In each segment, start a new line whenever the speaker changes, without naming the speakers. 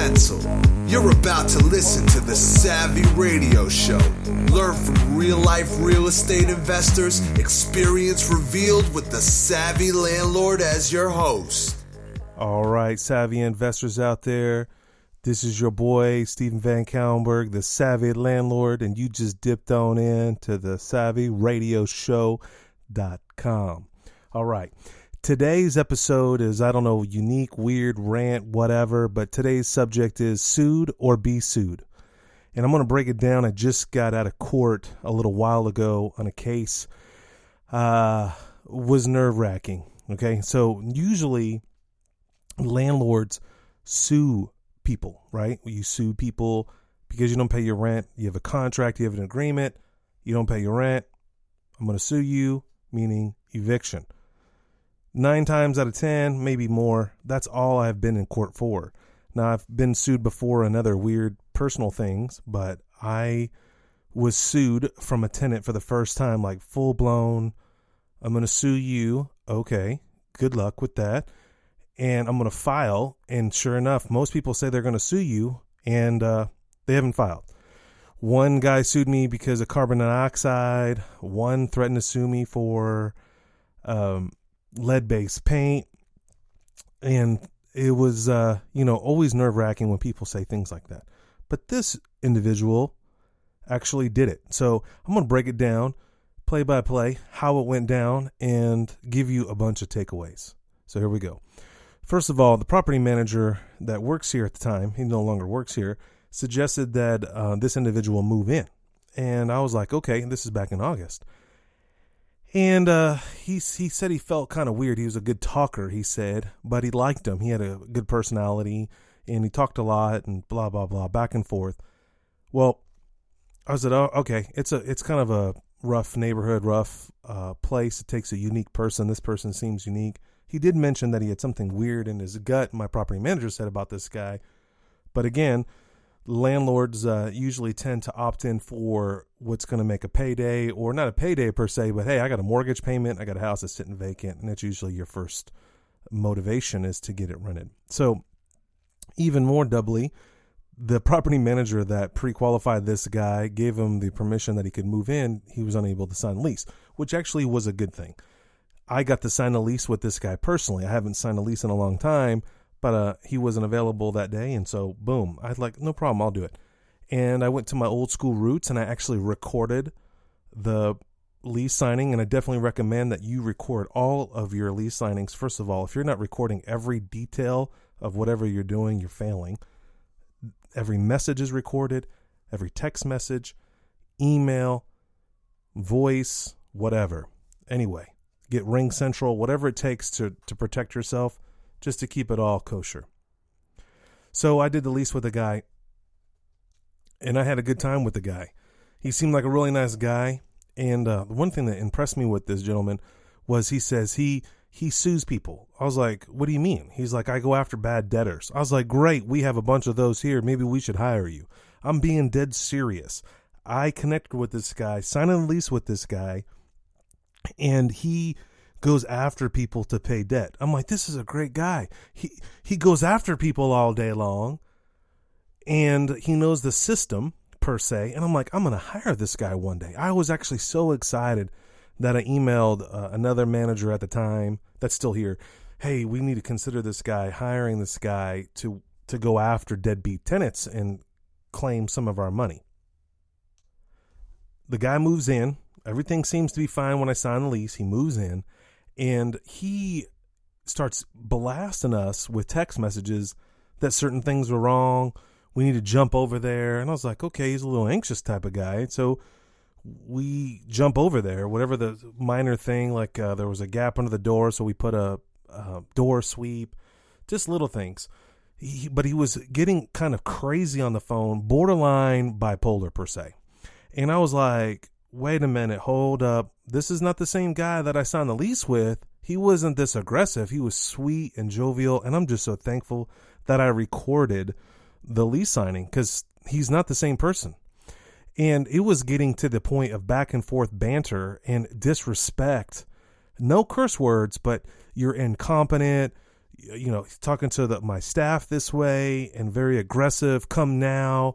pencil. You're about to listen to the Savvy Radio Show. Learn from real-life real estate investors, experience revealed with the Savvy Landlord as your host.
All right, Savvy investors out there, this is your boy, Steven Van Kallenberg, the Savvy Landlord, and you just dipped on in to the SavvyRadioShow.com. All right. Today's episode is, I don't know, unique, weird, rant, whatever, but today's subject is sued or be sued. And I'm going to break it down. I just got out of court a little while ago on a case. Was nerve-wracking, okay? So usually landlords sue people, right? You sue people because you don't pay your rent. You have a contract, you have an agreement, you don't pay your rent. I'm going to sue you, meaning eviction. 9 times out of 10, maybe more, that's all I've been in court for. Now, I've been sued before in other weird personal things, but I was sued from a tenant for the first time, like full blown. I'm going to sue you. Okay, good luck with that. And I'm going to file. And sure enough, most people say they're going to sue you, and they haven't filed. One guy sued me because of carbon dioxide. One threatened to sue me for lead-based paint. And it was, always nerve-wracking when people say things like that. But this individual actually did it. So I'm going to break it down, play by play, how it went down, and give you a bunch of takeaways. So here we go. First of all, the property manager that works here at the time, he no longer works here, suggested that this individual move in. And I was like, okay, this is back in August. And he said he felt kind of weird. He was a good talker, he said, but he liked him. He had a good personality, and he talked a lot and blah, blah, blah, back and forth. Well, I said, oh, okay, it's kind of a rough neighborhood, rough place. It takes a unique person. This person seems unique. He did mention that he had something weird in his gut, my property manager said about this guy. But again, landlords usually tend to opt in for what's going to make a payday, or not a payday per se, but hey, I got a mortgage payment, I got a house that's sitting vacant, and that's usually your first motivation is to get it rented. So even more doubly, the property manager that pre-qualified this guy gave him the permission that he could move in. He was unable to sign a lease, which actually was a good thing. I got to sign a lease with this guy personally. I haven't signed a lease in a long time, but he wasn't available that day. And so, boom, I was like, no problem, I'll do it. And I went to my old school roots and I actually recorded the lease signing. And I definitely recommend that you record all of your lease signings. First of all, if you're not recording every detail of whatever you're doing, you're failing. Every message is recorded, every text message, email, voice, whatever. Anyway. Get Ring Central, whatever it takes to protect yourself, just to keep it all kosher. So I did the lease with a guy, and I had a good time with the guy. He seemed like a really nice guy, and the one thing that impressed me with this gentleman was he says he sues people. I was like, what do you mean? He's like, I go after bad debtors. I was like, great, we have a bunch of those here. Maybe we should hire you. I'm being dead serious. I connected with this guy, signed a lease with this guy, and he goes after people to pay debt. I'm like, this is a great guy. He goes after people all day long, and he knows the system per se. And I'm like, I'm going to hire this guy one day. I was actually so excited that I emailed another manager at the time that's still here. Hey, we need to consider this guy, hiring this guy to go after deadbeat tenants and claim some of our money. The guy moves in. Everything seems to be fine when I sign the lease. He moves in, and he starts blasting us with text messages that certain things were wrong. We need to jump over there. And I was like, okay, he's a little anxious type of guy. So we jump over there, whatever the minor thing, like there was a gap under the door, so we put a door sweep, just little things. But he was getting kind of crazy on the phone, borderline bipolar per se. And I was like, wait a minute, hold up. This is not the same guy that I signed the lease with. He wasn't this aggressive. He was sweet and jovial. And I'm just so thankful that I recorded the lease signing because he's not the same person. And it was getting to the point of back and forth banter and disrespect. No curse words, but you're incompetent. talking to my staff this way and very aggressive. Come now.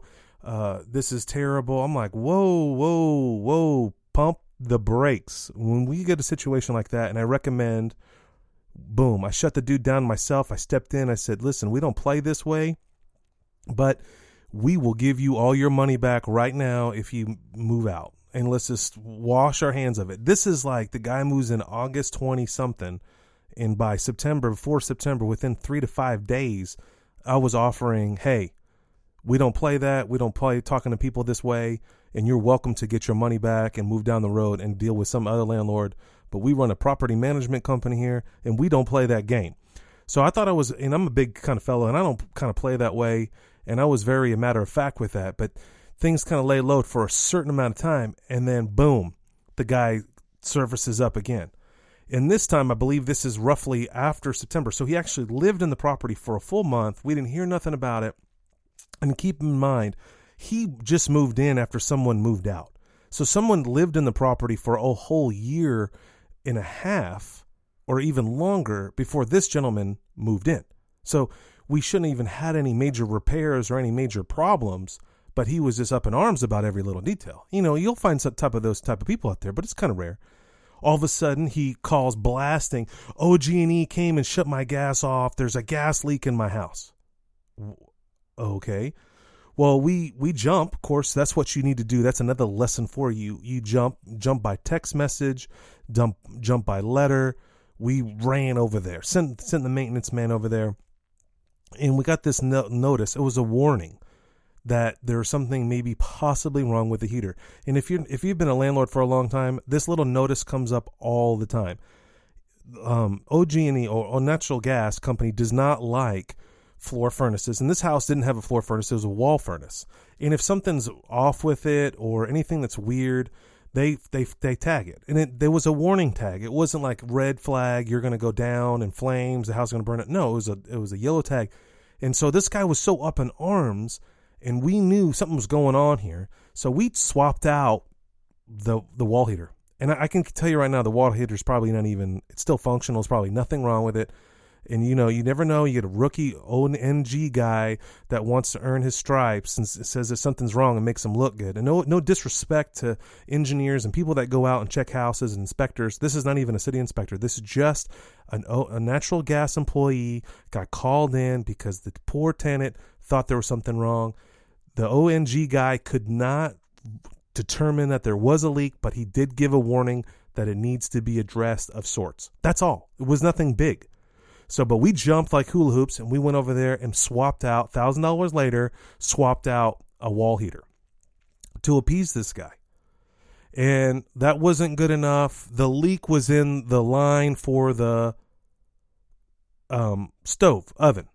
This is terrible. I'm like, whoa, pump the brakes. When we get a situation like that, and I recommend, boom, I shut the dude down myself. I stepped in. I said, listen, we don't play this way, but we will give you all your money back right now if you move out. And let's just wash our hands of it. This is like the guy moves in August 20 something. And by before September, within 3 to 5 days, I was offering, hey, we don't play that. We don't play talking to people this way. And you're welcome to get your money back and move down the road and deal with some other landlord. But we run a property management company here, and we don't play that game. So I thought and I'm a big kind of fellow, and I don't kind of play that way. And I was very a matter of fact with that. But things kind of lay low for a certain amount of time. And then, boom, the guy surfaces up again. And this time, I believe this is roughly after September. So he actually lived in the property for a full month. We didn't hear nothing about it. And keep in mind, he just moved in after someone moved out. So someone lived in the property for a whole year and a half or even longer before this gentleman moved in. So we shouldn't even had any major repairs or any major problems, but he was just up in arms about every little detail. You'll find those type of people out there, but it's kind of rare. All of a sudden, he calls blasting, OG&E came and shut my gas off. There's a gas leak in my house. Okay. Well, we jump. Of course, that's what you need to do. That's another lesson for you. You jump by text message, jump by letter. We ran over there, sent the maintenance man over there, and we got this notice. It was a warning that there's something maybe possibly wrong with the heater. And if you've been a landlord for a long time, this little notice comes up all the time. OG&E or natural gas company does not like floor furnaces, and this house didn't have a floor furnace. It was a wall furnace. And if something's off with it or anything that's weird, they tag it. And there was a warning tag. It wasn't like red flag, you're going to go down in flames, the house is going to burn it. No, it was a yellow tag. And so this guy was so up in arms, and we knew something was going on here. So we swapped out the wall heater. And I can tell you right now, the wall heater is probably not even, it's still functional. There's probably nothing wrong with it. And, you never know. You get a rookie ONG guy that wants to earn his stripes and says that something's wrong and makes him look good. And no disrespect to engineers and people that go out and check houses and inspectors. This is not even a city inspector. This is just a natural gas employee got called in because the poor tenant thought there was something wrong. The ONG guy could not determine that there was a leak, but he did give a warning that it needs to be addressed of sorts. That's all. It was nothing big. So, but we jumped like hula hoops and we went over there and swapped out, $1,000 later, swapped out a wall heater to appease this guy. And that wasn't good enough. The leak was in the line for the oven.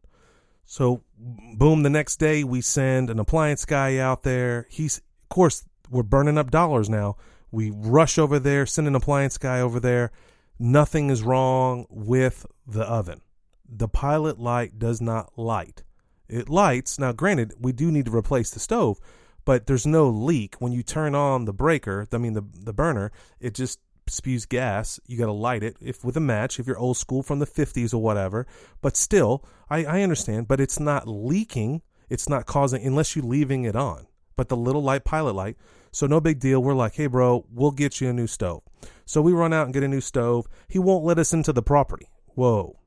So, boom, the next day we send an appliance guy out there. Of course, we're burning up dollars now. We rush over there, send an appliance guy over there. Nothing is wrong with the oven. The pilot light does not light. It lights. Now, granted, we do need to replace the stove, but there's no leak. When you turn on the breaker, the burner, it just spews gas. You got to light it with a match if you're old school from the 50s or whatever. But still, I understand, but it's not leaking. It's not causing, unless you're leaving it on. But the little light, pilot light, so no big deal. We're like, hey, bro, we'll get you a new stove. So we run out and get a new stove. He won't let us into the property. Whoa.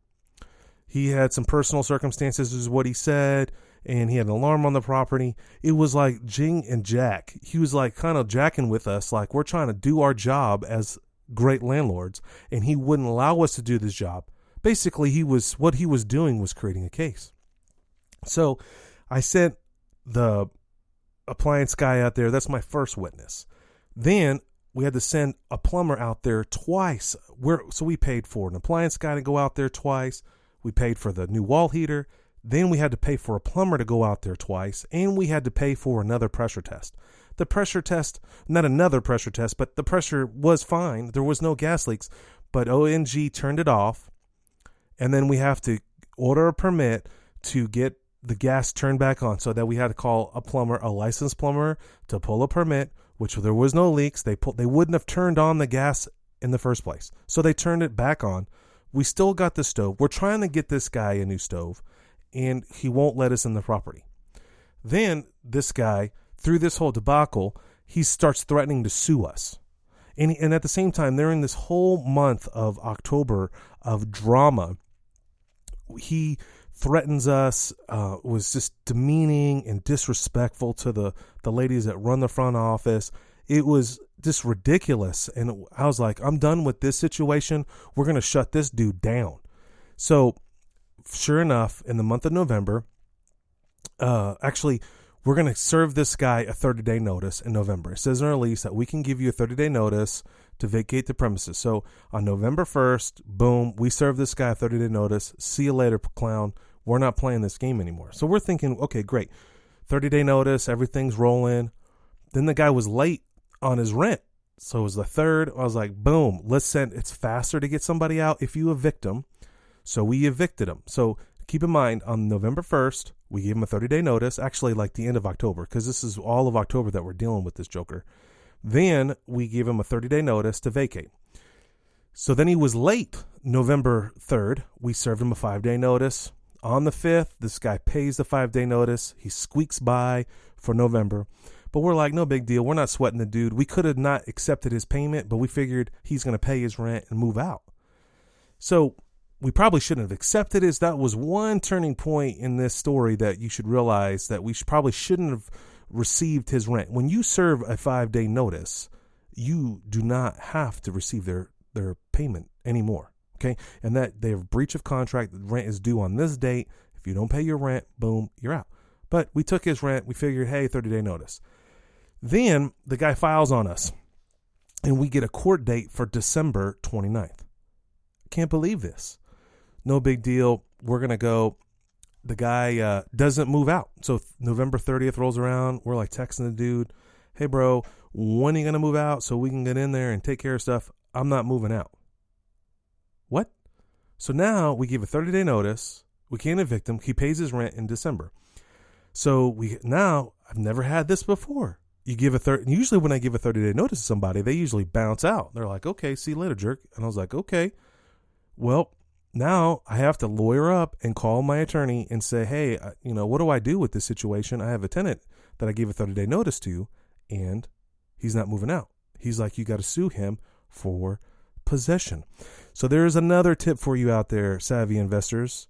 He had some personal circumstances, is what he said, and he had an alarm on the property. It was like Jing and Jack. He was like kind of jacking with us, like we're trying to do our job as great landlords, and he wouldn't allow us to do this job. Basically, what he was doing was creating a case. So I sent the appliance guy out there. That's my first witness. Then we had to send a plumber out there twice. So we paid for an appliance guy to go out there twice. We paid for the new wall heater. Then we had to pay for a plumber to go out there twice. And we had to pay for another pressure test. The pressure test, not another pressure test, but the pressure was fine. There was no gas leaks. But ONG turned it off. And then we have to order a permit to get the gas turned back on, so that we had to call a licensed plumber to pull a permit, which there was no leaks. They wouldn't have turned on the gas in the first place. So they turned it back on. We still got the stove. We're trying to get this guy a new stove, and he won't let us in the property. Then this guy, through this whole debacle, he starts threatening to sue us. And at the same time, during this whole month of October of drama, he threatens us, was just demeaning and disrespectful to the ladies that run the front office. It was just ridiculous. And I was like, I'm done with this situation. We're going to shut this dude down. So sure enough, in the month of November, actually, we're going to serve this guy a 30-day notice in November. It says in our lease that we can give you a 30-day notice to vacate the premises. So on November 1st, boom, we serve this guy a 30-day notice. See you later, clown. We're not playing this game anymore. So we're thinking, okay, great. 30-day notice, everything's rolling. Then the guy was late on his rent. So it was the 3rd. I was like, boom, it's faster to get somebody out if you evict them. So we evicted him. So keep in mind, on November 1st, we gave him a 30-day notice, actually like the end of October, because this is all of October that we're dealing with this joker. Then we gave him a 30-day notice to vacate. So then he was late November 3rd. We served him a 5-day notice. On the 5th, this guy pays the 5-day notice. He squeaks by for November. But we're like, no big deal. We're not sweating the dude. We could have not accepted his payment, but we figured he's going to pay his rent and move out. So we probably shouldn't have accepted it. That was one turning point in this story that you should realize, that we probably shouldn't have received his rent. When you serve a 5-day notice, you do not have to receive their payment anymore. Okay. And that they have breach of contract. The rent is due on this date. If you don't pay your rent, boom, you're out. But we took his rent. We figured, hey, 30-day notice. Then the guy files on us and we get a court date for December 29th. Can't believe this. No big deal. We're going to go. The guy doesn't move out. So November 30th rolls around. We're like texting the dude, hey, bro, when are you going to move out so we can get in there and take care of stuff? I'm not moving out. What? So now we give a 30-day notice. We can't evict him. He pays his rent in December. So I've never had this before. You give usually when I give a 30-day notice to somebody, they usually bounce out. They're like, okay, see you later, jerk. And I was like, okay, well, now I have to lawyer up and call my attorney and say, hey, what do I do with this situation? I have a tenant that I gave a 30-day notice to, and he's not moving out. He's like, you got to sue him for possession. So there's another tip for you out there, savvy investors.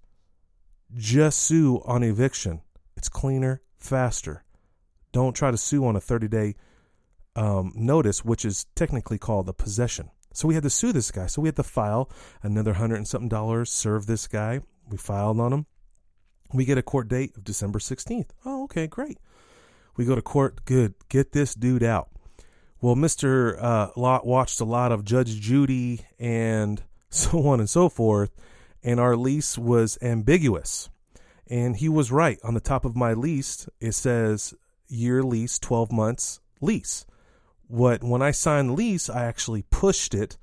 Just sue on eviction. It's cleaner, faster. Don't try to sue on a 30-day notice, which is technically called a possession. So we had to sue this guy. So we had to file another $100 and something, serve this guy. We filed on him. We get a court date of December 16th. Oh, okay, great. We go to court. Good. Get this dude out. Well, Mr. Lott watched a lot of Judge Judy and so on and so forth, and our lease was ambiguous. And he was right. On the top of my lease, it says year lease, 12 months lease. When I signed the lease, I actually pushed it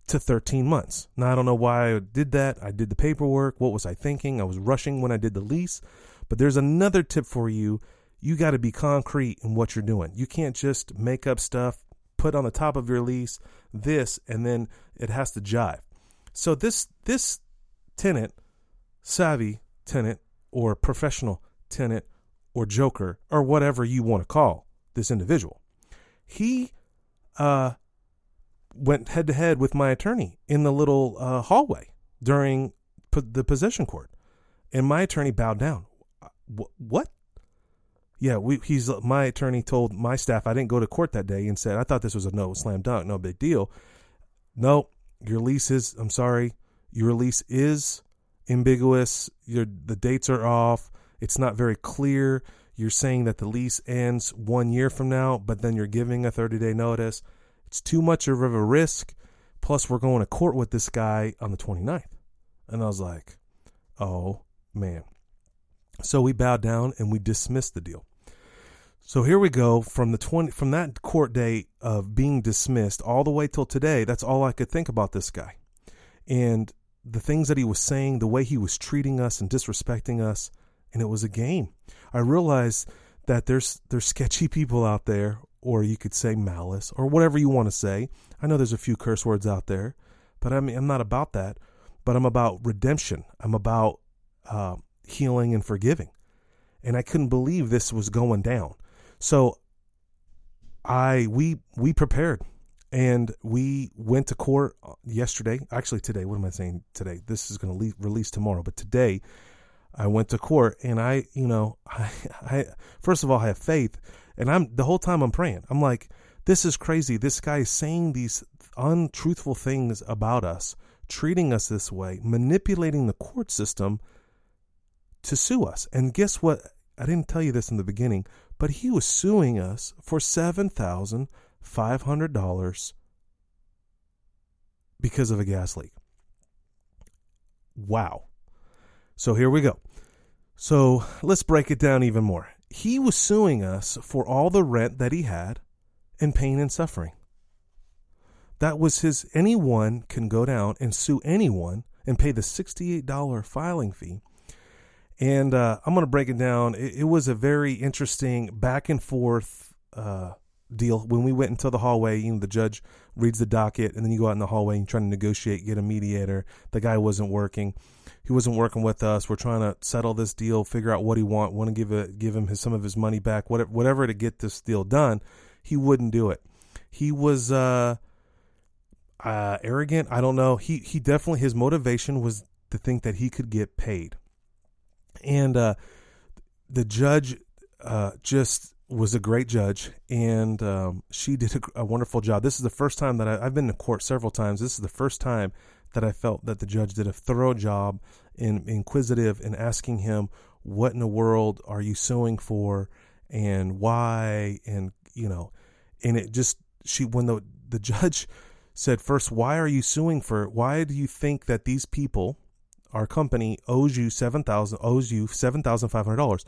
to 13 months. Now, I don't know why I did that. I did the paperwork. What was I thinking? I was rushing when I did the lease. But there's another tip for you. You got to be concrete in what you're doing. You can't just make up stuff, put on the top of your lease this, and then it has to jive. So this tenant, savvy tenant or professional tenant or joker or whatever you want to call this individual, he went head to head with my attorney in the little hallway during the possession court, and my attorney bowed down. What? Yeah, my attorney told my staff I didn't go to court that day and said I thought this was a no slam dunk, no big deal. No, your lease is. I'm sorry, your lease is ambiguous. The dates are off. It's not very clear. You're saying that the lease ends 1 year from now, but then you're giving a 30-day notice. It's too much of a risk. Plus, we're going to court with this guy on the 29th. And I was like, oh, man. So we bowed down and we dismissed the deal. So here we go from that court date of being dismissed all the way till today. That's all I could think about this guy. And the things that he was saying, the way he was treating us and disrespecting us, and it was a game. I realized that there's sketchy people out there, or you could say malice, or whatever you want to say. I know there's a few curse words out there, but I'm not about that. but I'm about redemption. I'm about healing and forgiving. And I couldn't believe this was going down. So we prepared, and we went to court yesterday. Actually, today. What am I saying today? This is going to release tomorrow, but today I went to court, and I first of all, I have faith, and the whole time I'm praying. I'm like, this is crazy. This guy is saying these untruthful things about us, treating us this way, manipulating the court system to sue us. And guess what? I didn't tell you this in the beginning, but he was suing us for $7,500 because of a gas leak. Wow. So here we go. So let's break it down even more. He was suing us for all the rent that he had and pain and suffering. That was anyone can go down and sue anyone and pay the $68 filing fee. And I'm going to break it down. It was a very interesting back and forth deal. When we went into the hallway, the judge reads the docket, and then you go out in the hallway and try to negotiate, get a mediator. The guy wasn't working. He wasn't working with us. We're trying to settle this deal, figure out what he want to give him some of his money back, whatever to get this deal done. He wouldn't do it. He was arrogant. I don't know. He definitely, his motivation was to think that he could get paid. And the judge just was a great judge, and she did a wonderful job. This is the first time that I've been to court several times. This is the first time that I felt that the judge did a thorough job and inquisitive in asking him, what in the world are you suing for and why? And, and it just, when the judge said, first, why are you suing for, why do you think that these people, our company owes you $7,500.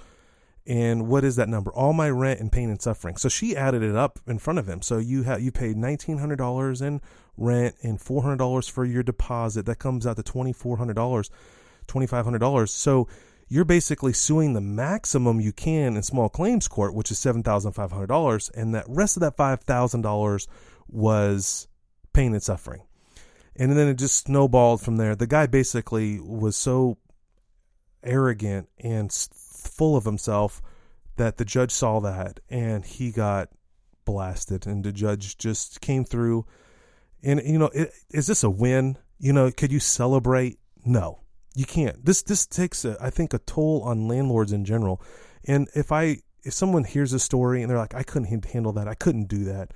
And what is that number? All my rent and pain and suffering. So she added it up in front of him. So you paid $1,900 in rent and $400 for your deposit. That comes out to $2,500. So you're basically suing the maximum you can in small claims court, which is $7,500. And that rest of that $5,000 was pain and suffering. And then it just snowballed from there. The guy basically was so arrogant and full of himself that the judge saw that, and he got blasted. And the judge just came through. And, is this a win? Could you celebrate? No, you can't. This takes, I think, a toll on landlords in general. And if someone hears a story and they're like, I couldn't handle that, I couldn't do that.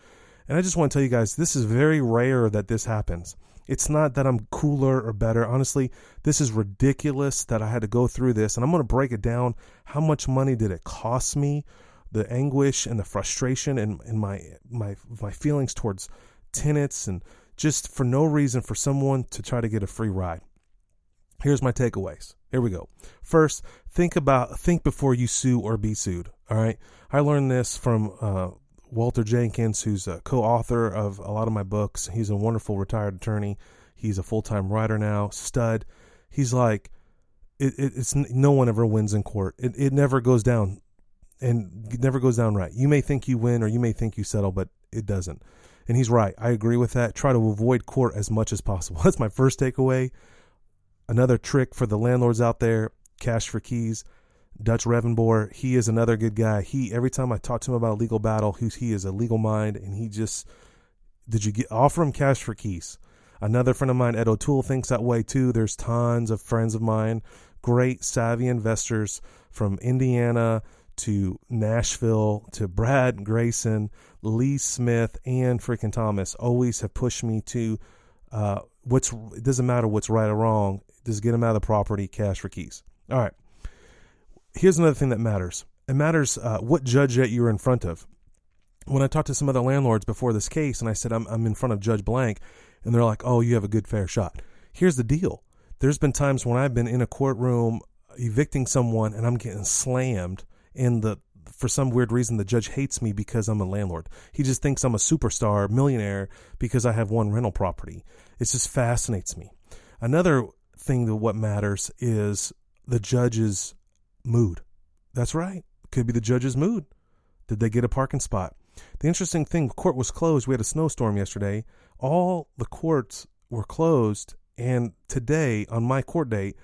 And I just want to tell you guys, this is very rare that this happens. It's not that I'm cooler or better. Honestly, this is ridiculous that I had to go through this. And I'm going to break it down. How much money did it cost me? The anguish and the frustration and my feelings towards tenants, and just for no reason for someone to try to get a free ride. Here's my takeaways. Here we go. First, think before you sue or be sued. All right. I learned this from Walter Jenkins, who's a co-author of a lot of my books. He's a wonderful retired attorney. He's a full-time writer now, stud. He's like, it's no one ever wins in court. It never goes down, and it never goes down right. You may think you win or you may think you settle, but it doesn't. And he's right. I agree with that. Try to avoid court as much as possible. That's my first takeaway. Another trick for the landlords out there, cash for keys. Dutch Revenbohr, he is another good guy. Every time I talk to him about a legal battle, he is a legal mind, and offer him cash for keys? Another friend of mine, Ed O'Toole, thinks that way too. There's tons of friends of mine, great savvy investors from Indiana to Nashville to Brad Grayson, Lee Smith, and freaking Thomas always have pushed me to it doesn't matter what's right or wrong, just get them out of the property, cash for keys. All right. Here's another thing that matters. It matters what judge that you're in front of. When I talked to some other landlords before this case, and I said, I'm in front of Judge Blank, and they're like, oh, you have a good fair shot. Here's the deal. There's been times when I've been in a courtroom evicting someone, and I'm getting slammed, and for some weird reason, the judge hates me because I'm a landlord. He just thinks I'm a superstar millionaire because I have one rental property. It just fascinates me. Another thing that what matters is the judge's mood. That's right. Could be the judge's mood. Did they get a parking spot? The interesting thing, court was closed. We had a snowstorm yesterday. All the courts were closed And today, on my court date,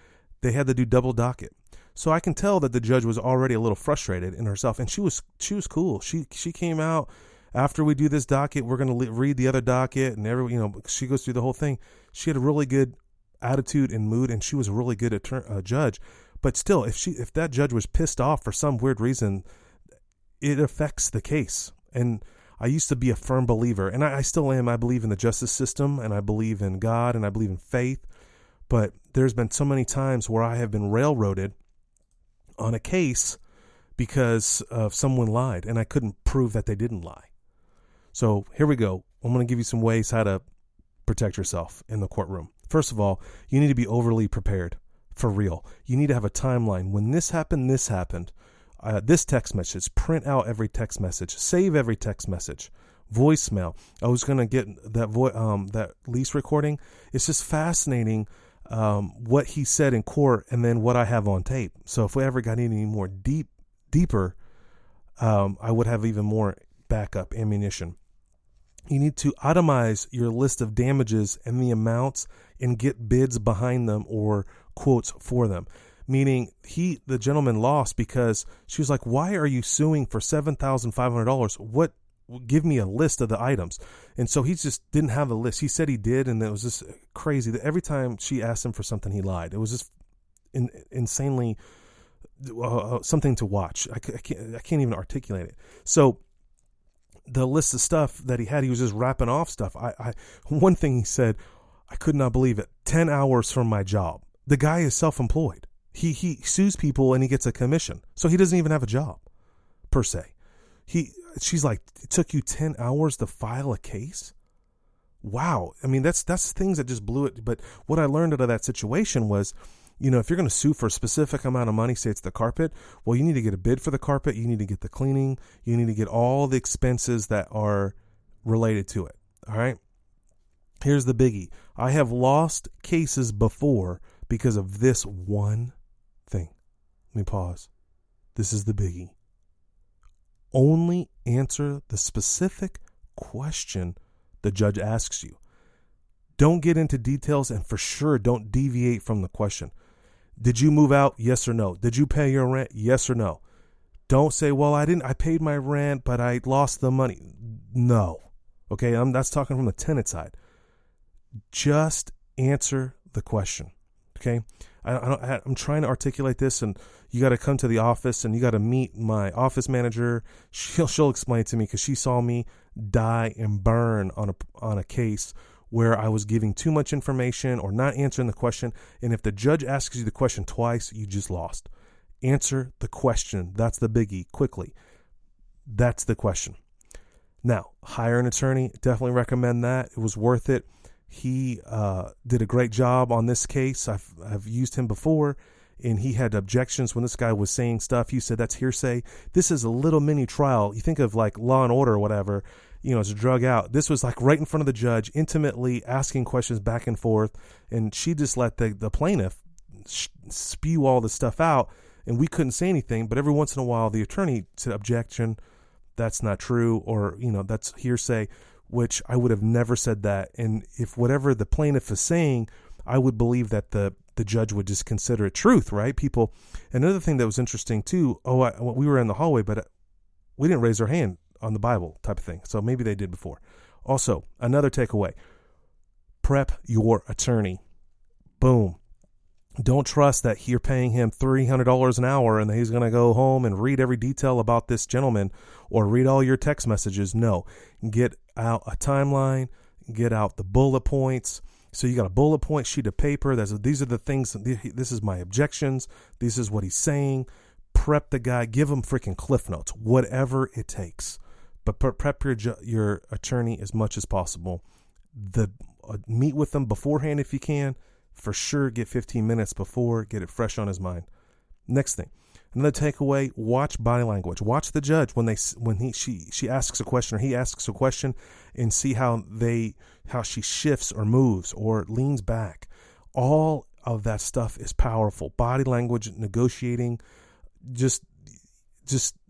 they had to do double docket. So I can tell that the judge was already a little frustrated in herself, and she was cool. She came out after we do this docket. We're going to read the other docket, and she goes through the whole thing. She had a really good attitude and mood, and she was a really good judge. But still, if that judge was pissed off for some weird reason, it affects the case. And I used to be a firm believer, and I still am. I believe in the justice system, and I believe in God, and I believe in faith. But there's been so many times where I have been railroaded on a case because of someone lied, and I couldn't prove that they didn't lie. So here we go. I'm going to give you some ways how to protect yourself in the courtroom. First of all, you need to be overly prepared, for real. You need to have a timeline. When this happened, this happened. This text message, print out every text message, save every text message, voicemail. I was going to get that lease recording. It's just fascinating what he said in court and then what I have on tape. So if we ever got any more deeper, I would have even more backup ammunition. You need to itemize your list of damages and the amounts and get bids behind them or quotes for them. Meaning the gentleman lost because she was like, why are you suing for $7,500? Give me a list of the items. And so he just didn't have a list. He said he did. And it was just crazy that every time she asked him for something, he lied. It was just insanely something to watch. I can't even articulate it. So the list of stuff that he was just wrapping off stuff. One thing he said, I could not believe it. 10 hours from my job. The guy is self-employed. He sues people and he gets a commission. So he doesn't even have a job, per se. She's like, it took you 10 hours to file a case? Wow. I mean, that's things that just blew it. But what I learned out of that situation was, if you're going to sue for a specific amount of money, say it's the carpet, well, you need to get a bid for the carpet. You need to get the cleaning. You need to get all the expenses that are related to it. All right. Here's the biggie. I have lost cases before because of this one thing. Let me pause. This is the biggie. Only answer the specific question the judge asks you. Don't get into details, and for sure don't deviate from the question. Did you move out? Yes or no? Did you pay your rent? Yes or no? Don't say, well, I didn't. I paid my rent, but I lost the money. No. Okay, that's talking from the tenant side. Just answer the question. Okay, I'm trying to articulate this, and you got to come to the office, and you got to meet my office manager. She'll explain it to me because she saw me die and burn on a case where I was giving too much information or not answering the question. And if the judge asks you the question twice, you just lost. Answer the question. That's the biggie. Quickly. That's the question. Now, hire an attorney. Definitely recommend that. It was worth it. He did a great job on this case. I've used him before, and he had objections when this guy was saying stuff. He said that's hearsay. This is a little mini trial. You think of like Law and Order or whatever, it's drug out. This was like right in front of the judge, intimately asking questions back and forth, and she just let the plaintiff spew all the stuff out, and we couldn't say anything. But every once in a while, the attorney said, objection, that's not true, or that's hearsay, which I would have never said that. And if whatever the plaintiff is saying, I would believe that the judge would just consider it truth, right? People. Another thing that was interesting too, we were in the hallway, but we didn't raise our hand on the Bible type of thing. So maybe they did before. Also, another takeaway, prep your attorney. Boom. Don't trust that you're paying him $300 an hour and that he's going to go home and read every detail about this gentleman or read all your text messages. No, get out a timeline, get out the bullet points. So you got a bullet point sheet of paper. These are the things. This is my objections. This is what he's saying. Prep the guy. Give him freaking Cliff Notes, whatever it takes. But prep your attorney as much as possible. Meet with them beforehand if you can. For sure, get 15 minutes before. Get it fresh on his mind. Next thing, another takeaway: watch body language. Watch the judge when she asks a question or he asks a question, and see how she shifts or moves or leans back. All of that stuff is powerful. Body language, negotiating. Just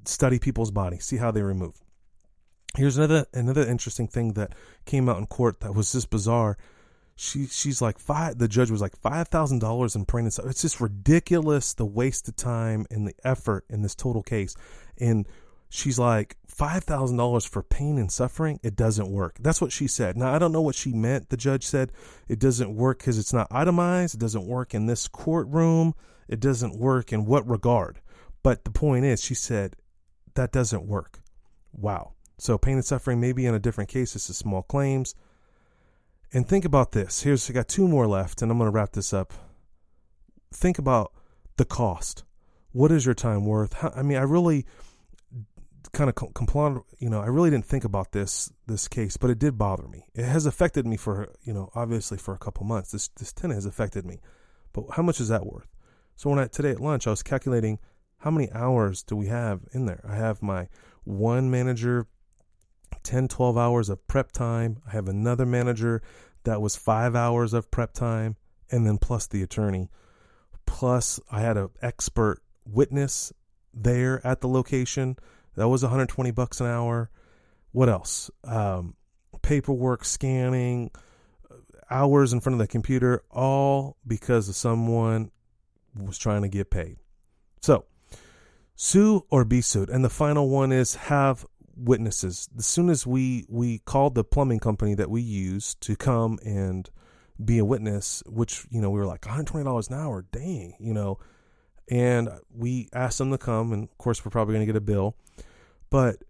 study people's body. See how they move. Here's another interesting thing that came out in court that was just bizarre. she's like the judge was like $5,000 in pain and suffering. It's just ridiculous, the waste of time and the effort in this total case. And she's like, $5,000 for pain and suffering, it doesn't work. That's what she said. Now, I don't know what she meant. The judge said it doesn't work because it's not itemized. It doesn't work in this courtroom. It doesn't work in what regard? But the point is, she said, that doesn't work. Wow. So pain and suffering, maybe in a different case, this is small claims. And think about this. I got 2 more left, and I'm going to wrap this up. Think about the cost. What is your time worth? I really kind of I really didn't think about this case, but it did bother me. It has affected me for, obviously for a couple months. This tenant has affected me. But how much is that worth? So today at lunch, I was calculating how many hours do we have in there. I have my one manager, 10, 12 hours of prep time. I have another manager that was 5 hours of prep time, and then plus the attorney. Plus, I had an expert witness there at the location. That was $120 an hour. What else? Paperwork, scanning, hours in front of the computer, all because of someone was trying to get paid. So, sue or be sued. And the final one is have witnesses. As soon as we called the plumbing company that we use to come and be a witness, which, we were like $120 an hour, dang, and we asked them to come, and of course we're probably going to get a bill. But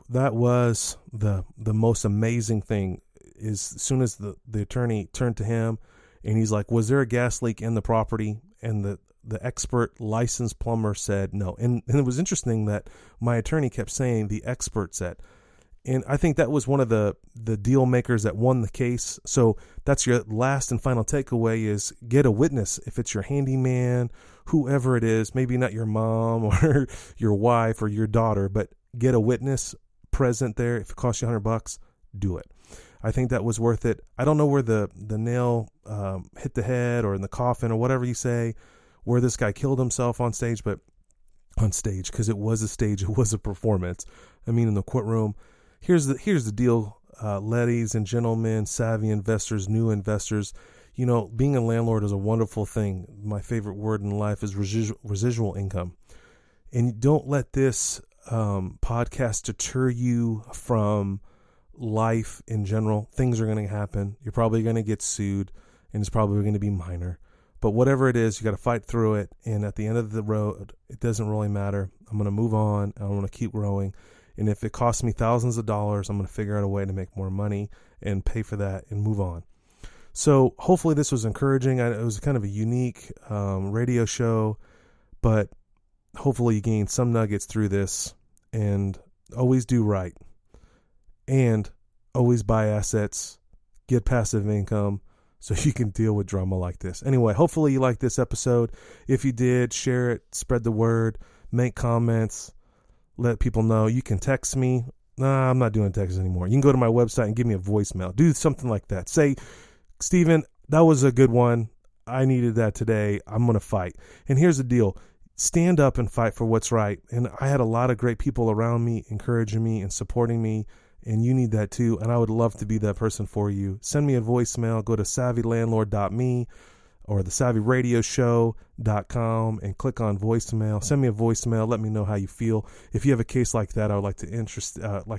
that was the most amazing thing is as soon as the attorney turned to him and he's like, was there a gas leak in the property? And the expert licensed plumber said no. And it was interesting that my attorney kept saying the expert said. And I think that was one of the deal makers that won the case. So that's your last and final takeaway is get a witness. If it's your handyman, whoever it is, maybe not your mom or your wife or your daughter, but get a witness present there. If it costs you $100, do it. I think that was worth it. I don't know where the nail hit the head or in the coffin or whatever you say, where this guy killed himself on stage, because it was a stage, it was a performance. I mean, in the courtroom. Here's the deal, ladies and gentlemen, savvy investors, new investors. Being a landlord is a wonderful thing. My favorite word in life is residual income. And don't let this podcast deter you from life in general. Things are going to happen. You're probably going to get sued, and it's probably going to be minor. But whatever it is, you got to fight through it. And at the end of the road, it doesn't really matter. I'm going to move on. I'm going to keep growing. And if it costs me thousands of dollars, I'm going to figure out a way to make more money and pay for that and move on. So hopefully this was encouraging. It was kind of a unique radio show, but hopefully you gained some nuggets through this. And always do right. And always buy assets, get passive income so you can deal with drama like this. Anyway, hopefully you liked this episode. If you did, share it, spread the word, make comments. Let people know. You can text me. Nah, I'm not doing text anymore. You can go to my website and give me a voicemail. Do something like that. Say, Steven, that was a good one. I needed that today. I'm going to fight. And here's the deal. Stand up and fight for what's right. And I had a lot of great people around me, encouraging me and supporting me. And you need that too. And I would love to be that person for you. Send me a voicemail. Go to savvylandlord.me or the savvyradioshow.com and click on voicemail. Send me a voicemail. Let me know how you feel. If you have a case like that, I would like to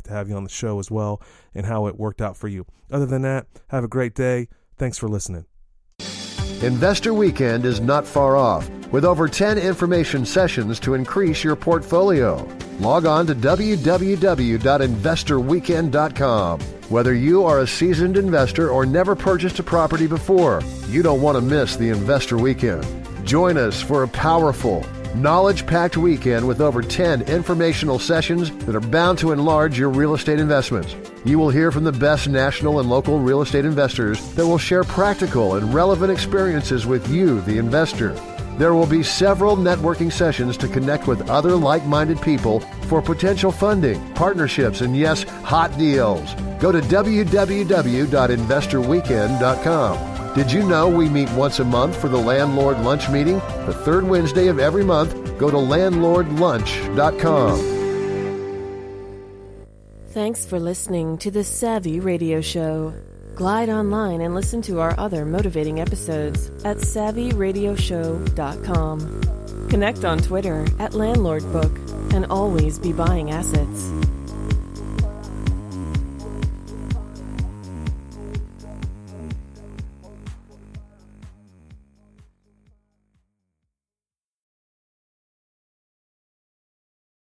have you on the show as well and how it worked out for you. Other than that, have a great day. Thanks for listening.
Investor Weekend is not far off, with over 10 information sessions to increase your portfolio. Log on to www.investorweekend.com. Whether you are a seasoned investor or never purchased a property before, you don't want to miss the Investor Weekend. Join us for a powerful, knowledge-packed weekend with over 10 informational sessions that are bound to enlarge your real estate investments. You will hear from the best national and local real estate investors that will share practical and relevant experiences with you, the investor. There will be several networking sessions to connect with other like-minded people for potential funding, partnerships, and yes, hot deals. Go to www.investorweekend.com. Did you know we meet once a month for the Landlord Lunch Meeting? The third Wednesday of every month. Go to landlordlunch.com.
Thanks for listening to the Savvy Radio Show. Glide online and listen to our other motivating episodes at SavvyRadioShow.com. Connect on Twitter at LandlordBook and always be buying assets.